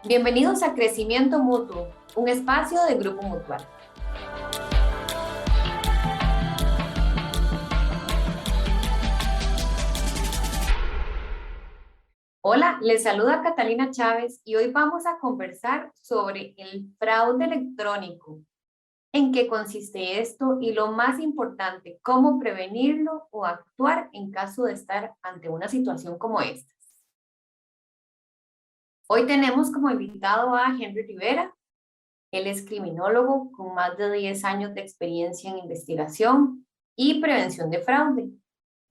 Bienvenidos a Crecimiento Mutuo, un espacio de Grupo Mutual. Hola, les saluda Catalina Chávez y hoy vamos a conversar sobre el fraude electrónico. ¿En qué consiste esto? Y lo más importante, ¿cómo prevenirlo o actuar en caso de estar ante una situación como esta? Hoy tenemos como invitado a Henry Rivera. Él es criminólogo con más de 10 años de experiencia en investigación y prevención de fraude.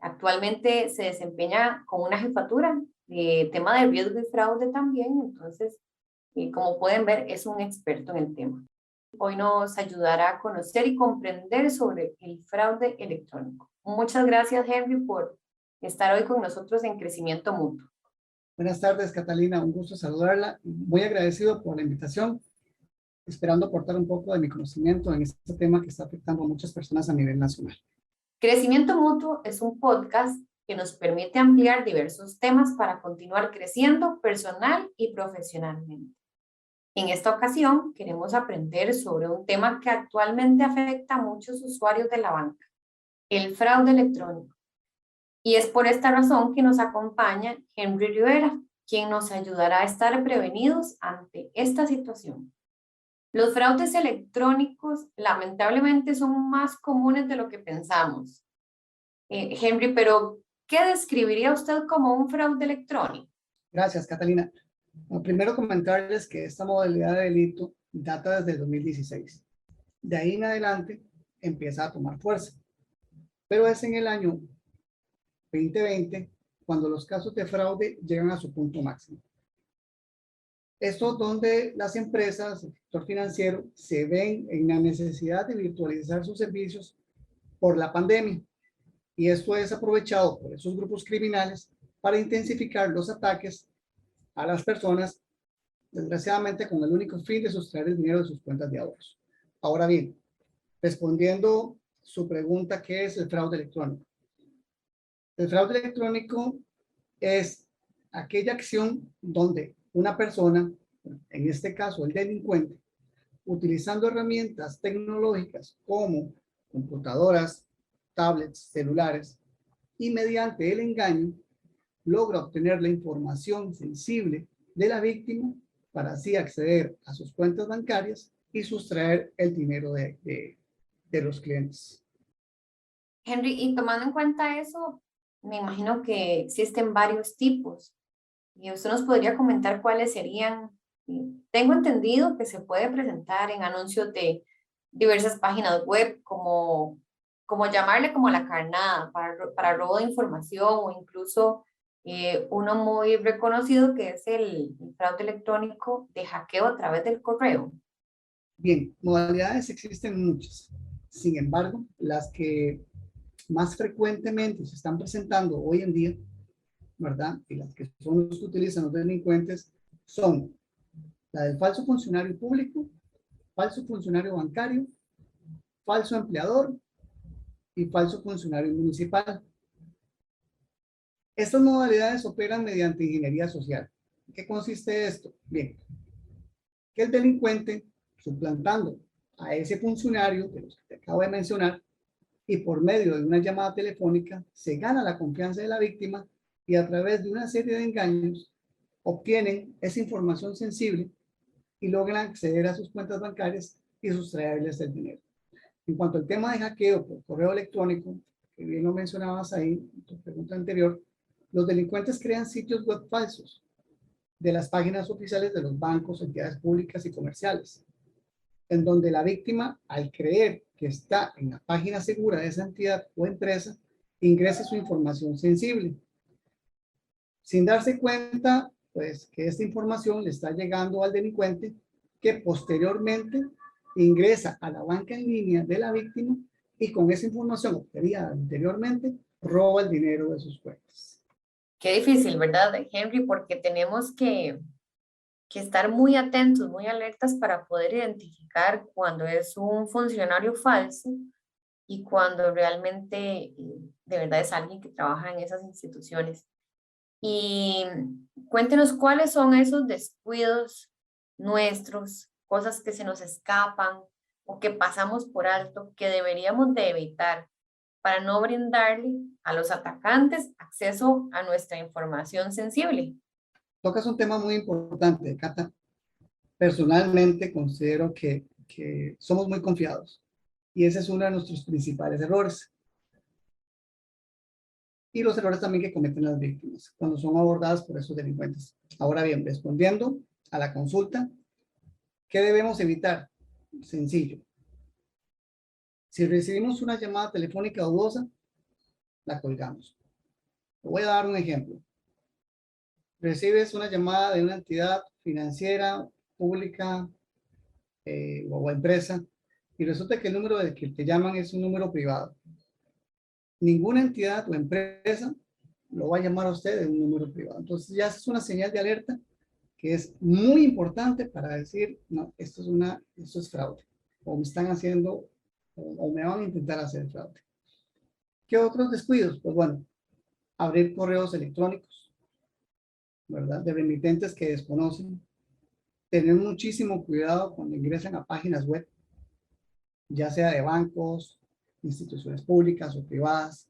Actualmente se desempeña con una jefatura de tema de riesgo y fraude también, entonces, como pueden ver, es un experto en el tema. Hoy nos ayudará a conocer y comprender sobre el fraude electrónico. Muchas gracias, Henry, por estar hoy con nosotros en Crecimiento Mutuo. Buenas tardes, Catalina. Un gusto saludarla. Muy agradecido por la invitación, esperando aportar un poco de mi conocimiento en este tema que está afectando a muchas personas a nivel nacional. Crecimiento Mutuo es un podcast que nos permite ampliar diversos temas para continuar creciendo personal y profesionalmente. En esta ocasión queremos aprender sobre un tema que actualmente afecta a muchos usuarios de la banca, el fraude electrónico. Y es por esta razón que nos acompaña Henry Rivera, quien nos ayudará a estar prevenidos ante esta situación. Los fraudes electrónicos lamentablemente son más comunes de lo que pensamos. Henry, pero ¿qué describiría usted como un fraude electrónico? Gracias, Catalina. Primero comentarles que esta modalidad de delito data desde el 2016. De ahí en adelante empieza a tomar fuerza. Pero es en el año 2020 cuando los casos de fraude llegan a su punto máximo. Esto donde las empresas, el sector financiero, se ven en la necesidad de virtualizar sus servicios por la pandemia. Y esto es aprovechado por esos grupos criminales para intensificar los ataques a las personas, desgraciadamente con el único fin de sustraer el dinero de sus cuentas de ahorros. Ahora bien, respondiendo su pregunta, ¿qué es el fraude electrónico? El fraude electrónico es aquella acción donde una persona, en este caso el delincuente, utilizando herramientas tecnológicas como computadoras, tablets, celulares, y mediante el engaño logra obtener la información sensible de la víctima para así acceder a sus cuentas bancarias y sustraer el dinero de los clientes. Henry, y tomando en cuenta eso, me imagino que existen varios tipos. Y usted nos podría comentar cuáles serían. Tengo entendido que se puede presentar en anuncios de diversas páginas web, como llamarle como la carnada para robo de información, o incluso uno muy reconocido que es el fraude electrónico de hackeo a través del correo. Bien, modalidades existen muchas. Sin embargo, las que más frecuentemente se están presentando hoy en día, ¿verdad? Y las que son los que utilizan los delincuentes son la del falso funcionario público, falso funcionario bancario, falso empleador y falso funcionario municipal. Estas modalidades operan mediante ingeniería social. ¿En qué consiste esto? Bien, que el delincuente, suplantando a ese funcionario de los que te acabo de mencionar, y por medio de una llamada telefónica, se gana la confianza de la víctima y a través de una serie de engaños obtienen esa información sensible y logran acceder a sus cuentas bancarias y sustraerles el dinero. En cuanto al tema de hackeo por correo electrónico, que bien lo mencionabas ahí en tu pregunta anterior, los delincuentes crean sitios web falsos de las páginas oficiales de los bancos, entidades públicas y comerciales, en donde la víctima, al creer que está en la página segura de esa entidad o empresa, ingresa su información sensible, sin darse cuenta, pues, que esta información le está llegando al delincuente, que posteriormente ingresa a la banca en línea de la víctima y con esa información obtenida anteriormente, roba el dinero de sus cuentas. Qué difícil, ¿verdad, Henry? Porque tenemos que estar muy atentos, muy alertas para poder identificar cuando es un funcionario falso y cuando realmente de verdad es alguien que trabaja en esas instituciones. Y cuéntenos cuáles son esos descuidos nuestros, cosas que se nos escapan o que pasamos por alto que deberíamos de evitar para no brindarle a los atacantes acceso a nuestra información sensible? Tocas un tema muy importante, Cata. Personalmente considero que somos muy confiados y ese es uno de nuestros principales errores. Y los errores también que cometen las víctimas cuando son abordadas por esos delincuentes. Ahora bien, respondiendo a la consulta, ¿qué debemos evitar? Sencillo. Si recibimos una llamada telefónica dudosa, la colgamos. Te voy a dar un ejemplo. Recibes una llamada de una entidad financiera, pública o empresa y resulta que el número del que te llaman es un número privado. Ninguna entidad o empresa lo va a llamar a usted de un número privado. Entonces ya es una señal de alerta que es muy importante para decir, no, esto es fraude, o me están haciendo, o me van a intentar hacer fraude. ¿Qué otros descuidos? Pues bueno, abrir correos electrónicos, ¿verdad? De remitentes que desconocen. Tener muchísimo cuidado cuando ingresan a páginas web, ya sea de bancos, instituciones públicas o privadas.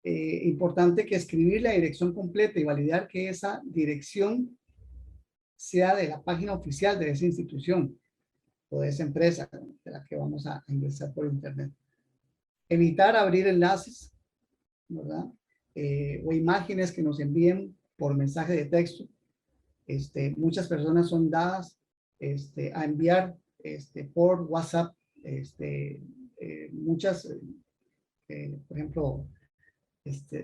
Importante que escribir la dirección completa y validar que esa dirección sea de la página oficial de esa institución o de esa empresa de la que vamos a ingresar por internet. Evitar abrir enlaces, ¿verdad? O imágenes que nos envíen por mensaje de texto. Muchas personas son dadas a enviar por WhatsApp muchas, por ejemplo,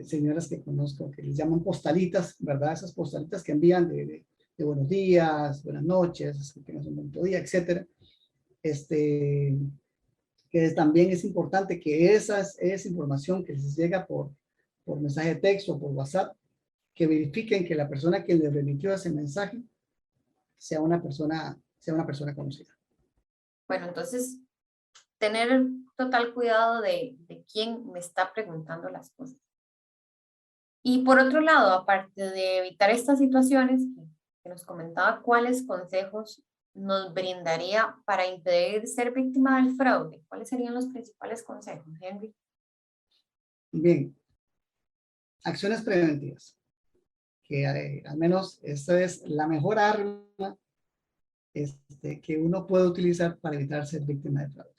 señoras que conozco que les llaman postalitas, ¿verdad? Esas postalitas que envían de buenos días, buenas noches, que tengas un bonito día, etcétera. Que también es importante que esa información que les llega por mensaje de texto o por WhatsApp, que verifiquen que la persona que les remitió ese mensaje sea una persona conocida. Bueno, entonces, tener total cuidado de quién me está preguntando las cosas. Y por otro lado, aparte de evitar estas situaciones que nos comentaba, ¿cuáles consejos nos brindaría para impedir ser víctima del fraude? ¿Cuáles serían los principales consejos, Henry? Bien, acciones preventivas, que al menos esta es la mejor arma que uno puede utilizar para evitar ser víctima de fraude.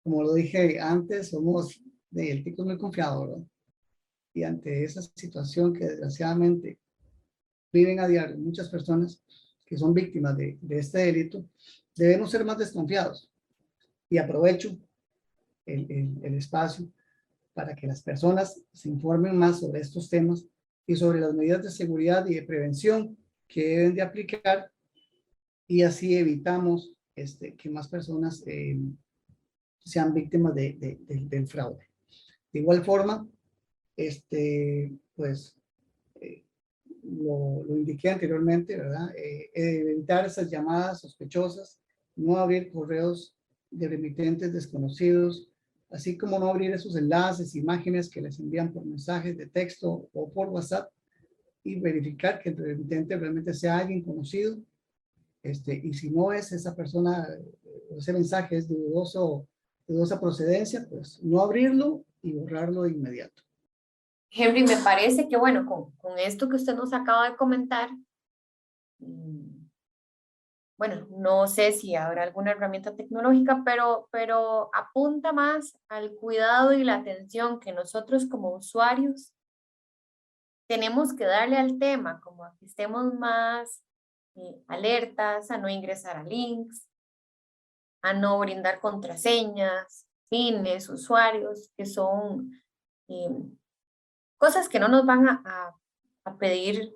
Como lo dije antes, somos el tico muy confiado, ¿verdad? Y ante esa situación que desgraciadamente viven a diario muchas personas que son víctimas de este delito, debemos ser más desconfiados. Y aprovecho el espacio para que las personas se informen más sobre estos temas y sobre las medidas de seguridad y de prevención que deben de aplicar, y así evitamos que más personas sean víctimas del fraude. De igual forma, pues lo indiqué anteriormente, ¿verdad? Evitar esas llamadas sospechosas, no abrir correos de remitentes desconocidos, así como no abrir esos enlaces, imágenes que les envían por mensajes de texto o por WhatsApp, y verificar que el remitente realmente sea alguien conocido. Y si no es esa persona, ese mensaje es de dudosa procedencia, pues no abrirlo y borrarlo de inmediato. Henry, me parece que, bueno, con esto que usted nos acaba de comentar, bueno, no sé si habrá alguna herramienta tecnológica, pero apunta más al cuidado y la atención que nosotros como usuarios tenemos que darle al tema, como a que estemos más alertas, a no ingresar a links, a no brindar contraseñas, pines, usuarios, que son cosas que no nos van a pedir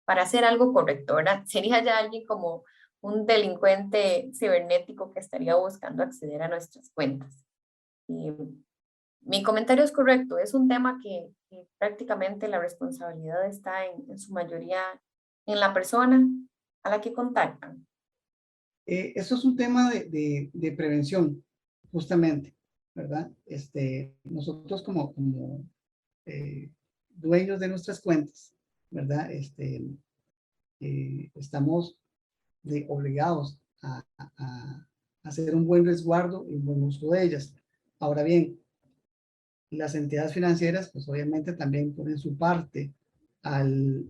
para hacer algo correcto, ¿verdad? Sería ya alguien como un delincuente cibernético que estaría buscando acceder a nuestras cuentas. Y mi comentario es correcto, es un tema que prácticamente la responsabilidad está en su mayoría en la persona a la que contactan. Eso es un tema de prevención, justamente, ¿verdad? Nosotros como dueños de nuestras cuentas, ¿verdad? estamos obligados a hacer un buen resguardo y un buen uso de ellas. Ahora bien, las entidades financieras, pues obviamente también ponen su parte al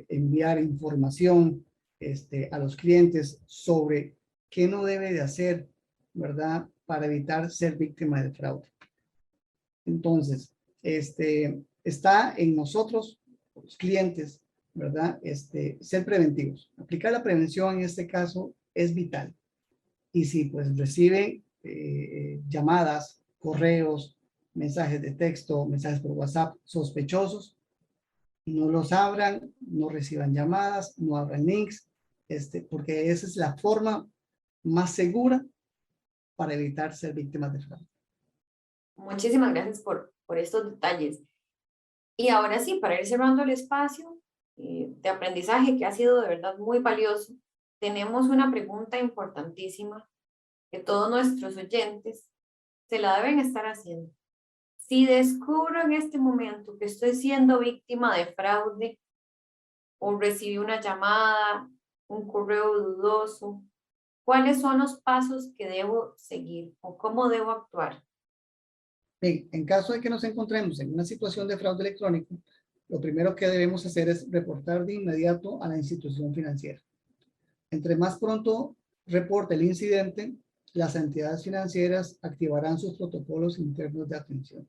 enviar información a los clientes sobre qué no debe de hacer, ¿verdad? Para evitar ser víctima de fraude. Entonces, está en nosotros, los clientes, ¿verdad? Ser preventivos. Aplicar la prevención en este caso es vital. Y si pues reciben llamadas, correos, mensajes de texto, mensajes por WhatsApp sospechosos, no los abran, no reciban llamadas, no abran links, porque esa es la forma más segura para evitar ser víctimas de fraude. Muchísimas gracias por estos detalles. Y ahora sí, para ir cerrando el espacio de aprendizaje que ha sido de verdad muy valioso, tenemos una pregunta importantísima que todos nuestros oyentes se la deben estar haciendo. Si descubro en este momento que estoy siendo víctima de fraude o recibí una llamada, un correo dudoso, ¿cuáles son los pasos que debo seguir o cómo debo actuar? Bien, en caso de que nos encontremos en una situación de fraude electrónico, lo primero que debemos hacer es reportar de inmediato a la institución financiera. Entre más pronto reporte el incidente, las entidades financieras activarán sus protocolos internos de atención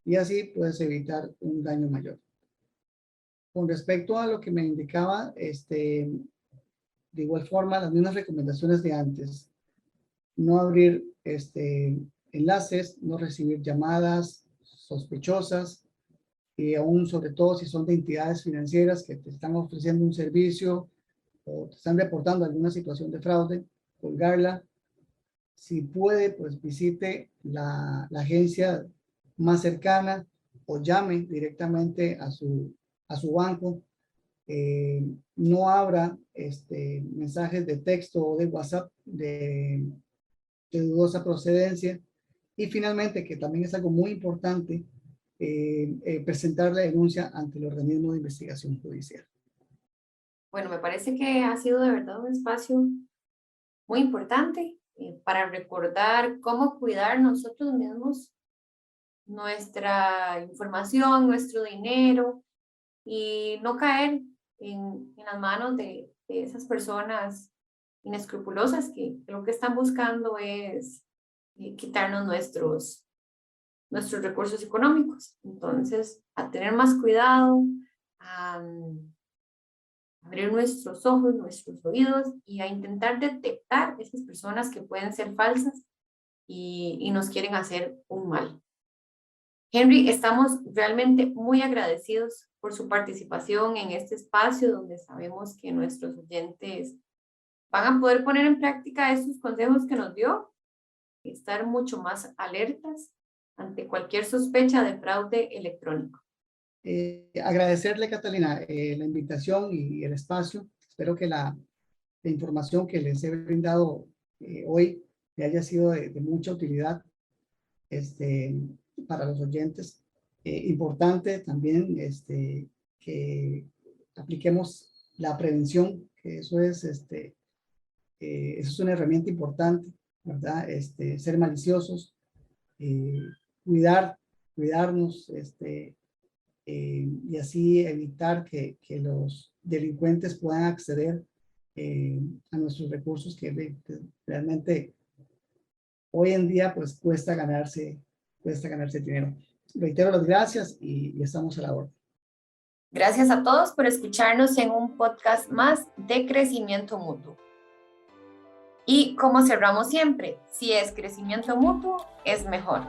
y así puedes evitar un daño mayor. Con respecto a lo que me indicaba, de igual forma, las mismas recomendaciones de antes. No abrir enlaces, no recibir llamadas sospechosas y aún sobre todo si son de entidades financieras que te están ofreciendo un servicio o te están reportando alguna situación de fraude, colgarla. Si puede, pues visite la agencia más cercana o llame directamente a su banco. No abra mensajes de texto o de WhatsApp de dudosa procedencia. Y finalmente, que también es algo muy importante, presentar la denuncia ante el organismo de investigación judicial. Bueno, me parece que ha sido de verdad un espacio muy importante para recordar cómo cuidar nosotros mismos nuestra información, nuestro dinero y no caer en las manos de esas personas inescrupulosas que lo que están buscando es quitarnos nuestros recursos económicos. Entonces, a tener más cuidado, a abrir nuestros ojos, nuestros oídos y a intentar detectar esas personas que pueden ser falsas y nos quieren hacer un mal. Henry, estamos realmente muy agradecidos por su participación en este espacio donde sabemos que nuestros oyentes van a poder poner en práctica estos consejos que nos dio y estar mucho más alertas ante cualquier sospecha de fraude electrónico. Agradecerle, Catalina, la invitación y el espacio. Espero que la información que les he brindado hoy le haya sido de mucha utilidad para los oyentes. Importante también que apliquemos la prevención, que eso es una herramienta importante, ¿verdad? Ser maliciosos, cuidarnos, y así evitar que los delincuentes puedan acceder a nuestros recursos que realmente hoy en día pues cuesta ganarse dinero. Reitero las gracias y estamos a la orden. Gracias a todos por escucharnos en un podcast más de crecimiento mutuo. Y como cerramos siempre, si es crecimiento mutuo, es mejor.